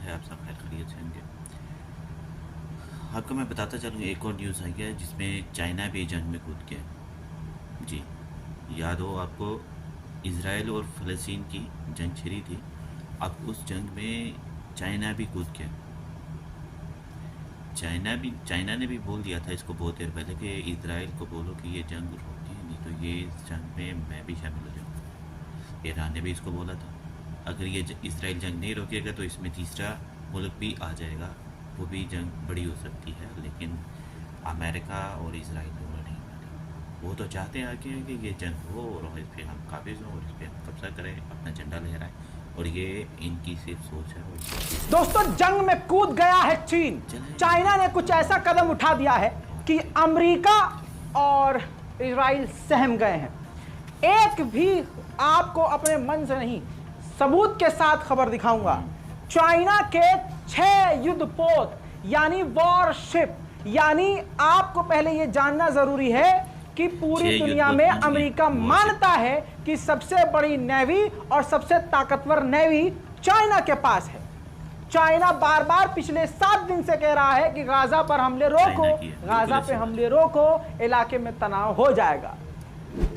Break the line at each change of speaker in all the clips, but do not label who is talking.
है, आप सब खैर खैरियत से होंगे। आपको मैं बताता चलूँ, एक और न्यूज़ आई है जिसमें चाइना भी जंग में कूद गया। जी, याद हो आपको, इसराइल और फ़लस्तीन की जंग छिड़ी थी। अब उस जंग में चाइना भी कूद गया। चाइना ने भी बोल दिया था इसको बहुत देर पहले कि इसराइल को बोलो कि ये जंग रोके, नहीं तो ये इस जंग में मैं भी शामिल हो जाऊँगा। ईरान ने भी इसको बोला था, अगर ये इसराइल जंग नहीं रोकेगा तो इसमें तीसरा मुल्क भी आ जाएगा, वो भी जंग बड़ी हो सकती है। लेकिन अमेरिका और इसराइल दोनों नहीं माने। वो तो चाहते हैं आगे कि ये जंग हो और इस पर हम काबिज हों और इस पर हम कब्जा करें, अपना झंडा लहराएं, और ये इनकी सिर्फ सोच है।
दोस्तों, जंग में कूद गया है चीन। चाइना ने कुछ ऐसा कदम उठा दिया है कि अमेरिका और इसराइल सहम गए हैं। एक भी आपको अपने मन से नहीं, सबूत के साथ खबर दिखाऊंगा। चाइना के 6 युद्धपोत यानी वॉरशिप, यानी आपको पहले यह जानना जरूरी है कि पूरी दुनिया में अमेरिका मानता है कि सबसे बड़ी नेवी और सबसे ताकतवर नेवी चाइना के पास है। चाइना बार बार पिछले 7 दिन से कह रहा है कि गाजा पर हमले रोको, गाजा पे हमले रोको, इलाके में तनाव हो जाएगा।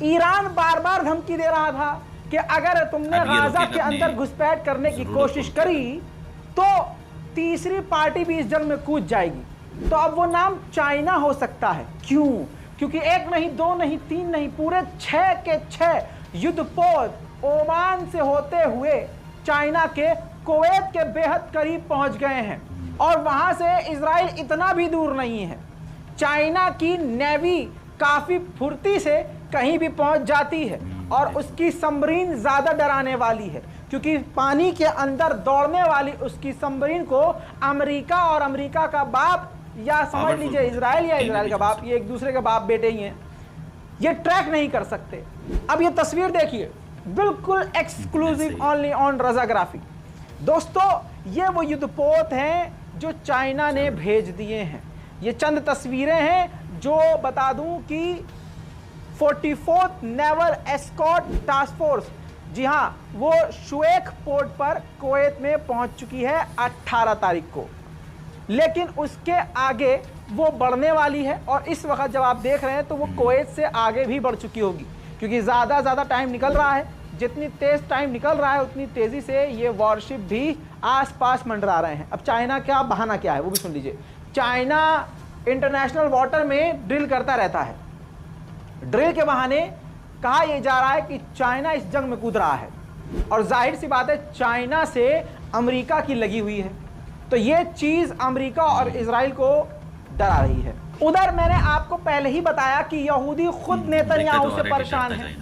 ईरान बार बार धमकी दे रहा था कि अगर तुमने गाजा के अंदर घुसपैठ करने की कोशिश करी तो तीसरी पार्टी भी इस जंग में कूद जाएगी। तो अब वो नाम चाइना हो सकता है। क्यों? क्योंकि 1 नहीं, 2 नहीं, 3 नहीं, पूरे 6 के 6 युद्धपोत ओमान से होते हुए चाइना के कुवैत के बेहद करीब पहुंच गए हैं। और वहां से इजराइल इतना भी दूर नहीं है। चाइना की नेवी काफी फुर्ती से कहीं भी पहुंच जाती है और उसकी सबमरीन ज्यादा डराने वाली है, क्योंकि पानी के अंदर दौड़ने वाली उसकी सबमरीन को अमेरिका और अमेरिका का बाप, या समझ लीजिए इसराइल या इसराइल का बाप, ये एक दूसरे के बाप बेटे ही हैं, ये ट्रैक नहीं कर सकते। अब ये तस्वीर देखिए, बिल्कुल एक्सक्लूसिव ओनली ऑन रजाग्राफी। दोस्तों, ये वो युद्धपोत हैं जो चाइना ने भेज दिए हैं। ये चंद तस्वीरें हैं जो बता दूं कि 44th naval escort task force, जी हाँ, वो शुएख पोर्ट पर कुवैत में पहुंच चुकी है 18 तारीख को। लेकिन उसके आगे वो बढ़ने वाली है और इस वक्त जब आप देख रहे हैं तो वो कुवैत से आगे भी बढ़ चुकी होगी, क्योंकि ज़्यादा टाइम निकल रहा है। जितनी तेज़ टाइम निकल रहा है उतनी तेज़ी से ये वॉरशिप भी आसपास मंडरा रहे हैं। अब चाइना क्या बहाना क्या है वो भी सुन लीजिए। चाइना इंटरनेशनल वाटर में ड्रिल करता रहता है। ड्रिल के बहाने कहा यह जा रहा है कि चाइना इस जंग में कूद रहा है, और जाहिर सी बात है चाइना से अमेरिका की लगी हुई है, तो ये चीज़ अमेरिका और इजराइल को डरा रही है। उधर मैंने आपको पहले ही बताया कि यहूदी खुद नेतन्याहू से परेशान है।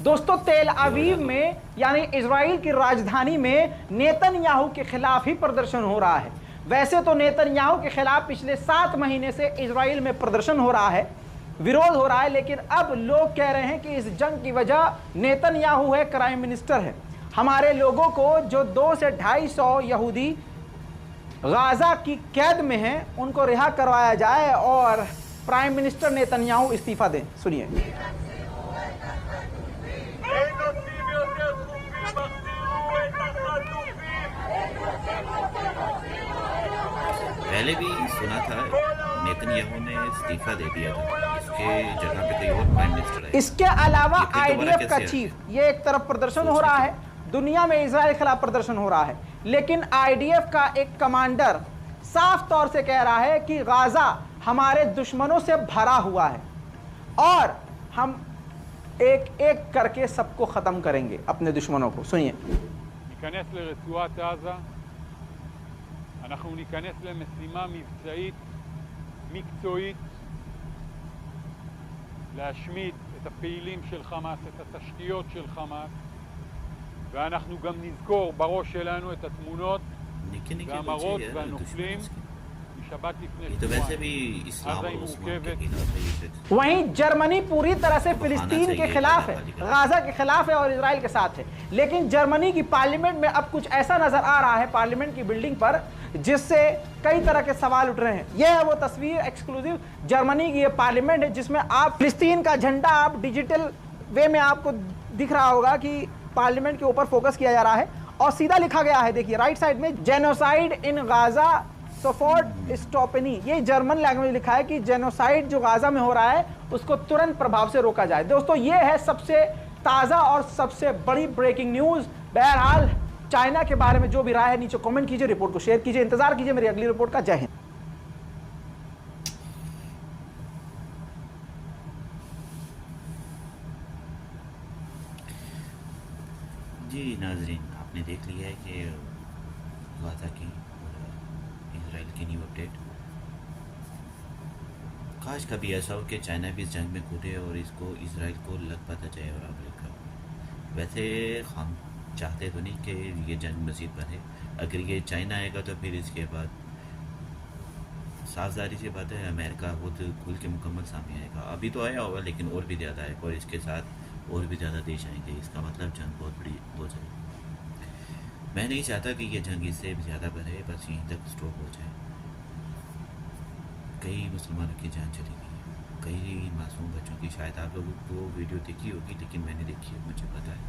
दोस्तों, तेल अवीव में यानी इजराइल की राजधानी में नेतन्याहू के खिलाफ ही प्रदर्शन हो रहा है। वैसे तो नेतन्याहू के खिलाफ पिछले 7 महीने से इजराइल में प्रदर्शन हो रहा है, विरोध हो रहा है, लेकिन अब लोग कह रहे हैं कि इस जंग की वजह नेतन्याहू है, प्राइम मिनिस्टर है। हमारे लोगों को जो 200 से 250 यहूदी गाजा की कैद में हैं उनको रिहा करवाया जाए और प्राइम मिनिस्टर नेतन्याहू इस्तीफा दें। सुनिए।
पहले भी सुना था नेतन्याहू ने इस्तीफा दे दिया था, इसके जगह पे कोई और प्राइम मिनिस्टर है।
इसके अलावा आईडीएफ का चीफ, ये एक तरफ प्रदर्शन हो रहा है, दुनिया में इजराइल के खिलाफ प्रदर्शन हो रहा है, लेकिन आईडीएफ का एक कमांडर साफ तौर से कह रहा है कि गाजा हमारे दुश्मनों से भरा हुआ है और हम एक एक करके सबको खत्म करेंगे, अपने दुश्मनों को। सुनिए।
אנחנו ניכנס למשימה מבצעית מקצועית להשמיד את הפעילים של חמאס, את התשתיות של חמאס, ואנחנו גם נזכור בראש שלנו את התמונות והמראות והנופלים משבת לפני שבועיים. עזה היא מורכבת.
वहीं जर्मनी पूरी तरह से फिलिस्तीन के खिलाफ है, गाजा के खिलाफ है और इजराइल के साथ है। लेकिन जर्मनी की पार्लियामेंट में अब कुछ ऐसा नजर आ रहा है पार्लियामेंट की बिल्डिंग पर जिससे कई तरह के सवाल उठ रहे हैं। यह है वो तस्वीर, एक्सक्लूसिव जर्मनी की ये पार्लियामेंट है जिसमें आप फिलिस्तीन का झंडा आप डिजिटल वे में आपको दिख रहा होगा कि पार्लियामेंट के ऊपर फोकस किया जा रहा है और सीधा लिखा गया है, देखिए राइट साइड में, जेनोसाइड इन गाजा सफोर्ट स्टॉपनी। ये जर्मन लैंग्वेज लिखा है कि जेनोसाइड जो गाजा में हो रहा है उसको तुरंत प्रभाव से रोका जाए। दोस्तों ये है सबसे ताज़ा और सबसे बड़ी ब्रेकिंग न्यूज़। बहरहाल चाइना के बारे में जो भी राय है नीचे कमेंट कीजिए, रिपोर्ट को शेयर कीजिए, इंतजार कीजिए मेरी अगली रिपोर्ट का। जय हिंद।
जी नाजरीन, आपने देख लिया है कि गाज़ा की और इसराइल की न्यू अपडेट। काश कभी ऐसा हो कि चाइना भी इस जंग में कूदे और इसको इसराइल को लग पाता जाए और अमेरिका। वैसे हम चाहते तो नहीं कि ये जंग मज़ीद बढ़े। अगर ये चाइना आएगा तो फिर इसके बाद साफदारी से बात है अमेरिका खुद खुल के मुकम्मल सामने आएगा। अभी तो आया होगा लेकिन और भी ज़्यादा आएगा और इसके साथ और भी ज़्यादा देश आएंगे। इसका मतलब जंग बहुत बड़ी हो जाए। मैं नहीं चाहता कि ये जंग इससे भी ज़्यादा बढ़े, बस यहीं तक स्टॉप हो जाए। कई मुसलमानों की जान चली गई, कई मासूम बच्चों की। शायद आप लोगों को वीडियो देखी होगी लेकिन मैंने देखी है, मुझे पता है।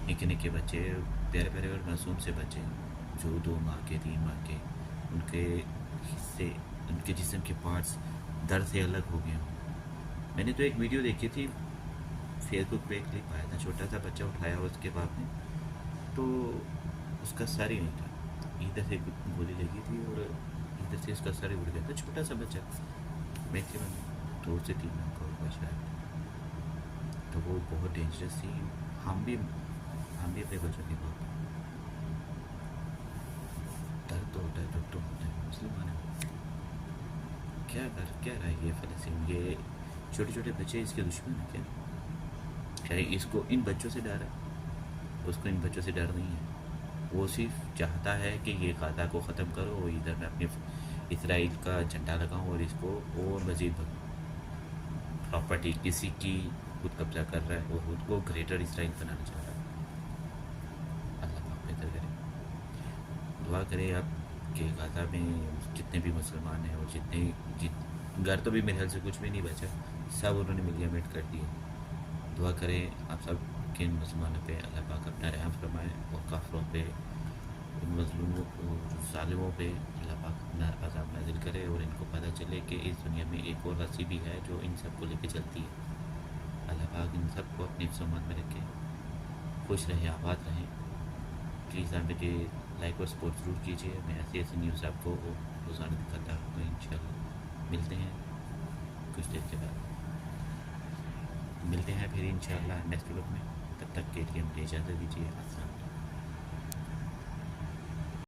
निके निके बच्चे, प्यारे प्यारे और मासूम से बच्चे जो 2 माह के 3 माह के, उनके हिस्से, उनके जिस्म के पार्ट्स दर्द से अलग हो गए हों। मैंने तो एक वीडियो देखी थी, फेसबुक पे एक क्लिप आया था, छोटा सा बच्चा उठाया उसके बाप ने, तो उसका सर ही नहीं था। इधर से गोली लगी थी और इधर से उसका सर ही उड़ गया था। छोटा सा बच्चा, मैक्सिमम 2 से 3 लाख का होगा शायद। तो वो बहुत डेंजरस थी। हम भी अपने बच्चों के बहुत दर्द तो होता है, दुख तो होता है। मुसलमान क्या रहा है ये फ़लस्तीन, ये छोटे छोटे बच्चे इसके दुश्मन हैं क्या इसको इन बच्चों से डर है? उसको इन बच्चों से डर नहीं है। वो सिर्फ चाहता है कि ये गाज़ा को ख़त्म करो और इधर मैं अपने इसराइल का झंडा लगाऊं और इसको और मज़ीद बढ़ाऊं। प्रॉपर्टी किसी की खुद कब्जा कर रहा है और खुद को ग्रेटर इसराइल बनाना चाह रहा है। अल्लाह पाक बेहतर करे। दुआ करें आप कि गाज़ा में जितने भी मुसलमान हैं और जितने घर तो भी मेरे ख्याल से कुछ भी नहीं बचा, सब उन्होंने मिलियमेट कर दिए। दुआ करें आप सब के इन मुसलमानों पे अल्लाह पाक अपना रहम फरमाए और काफिरों पे, इन मज़लूमों और ज़ालिमों पे अल्लाह पाक अपना अज़ाब नाज़िल करे और इनको पता चले कि इस दुनिया में एक और हस्ती भी है जो इन सब को लेके चलती है। अल्लाह पाक इन सब को अपनी फ़रमान में रखे, खुश रहें, आबाद रहें। प्लीज़ आप मुझे लाइक और सपोर्ट ज़रूर कीजिए। मैं ऐसी ऐसी न्यूज़ आपको रोज़ाना दिखाता हूँ। इंशाअल्लाह मिलते हैं कुछ देर के बाद, मिलते हैं फिर इंशाअल्लाह नेक्स्ट व्लॉग में। तब तक के लिए मुझे इजाज़त दीजिए।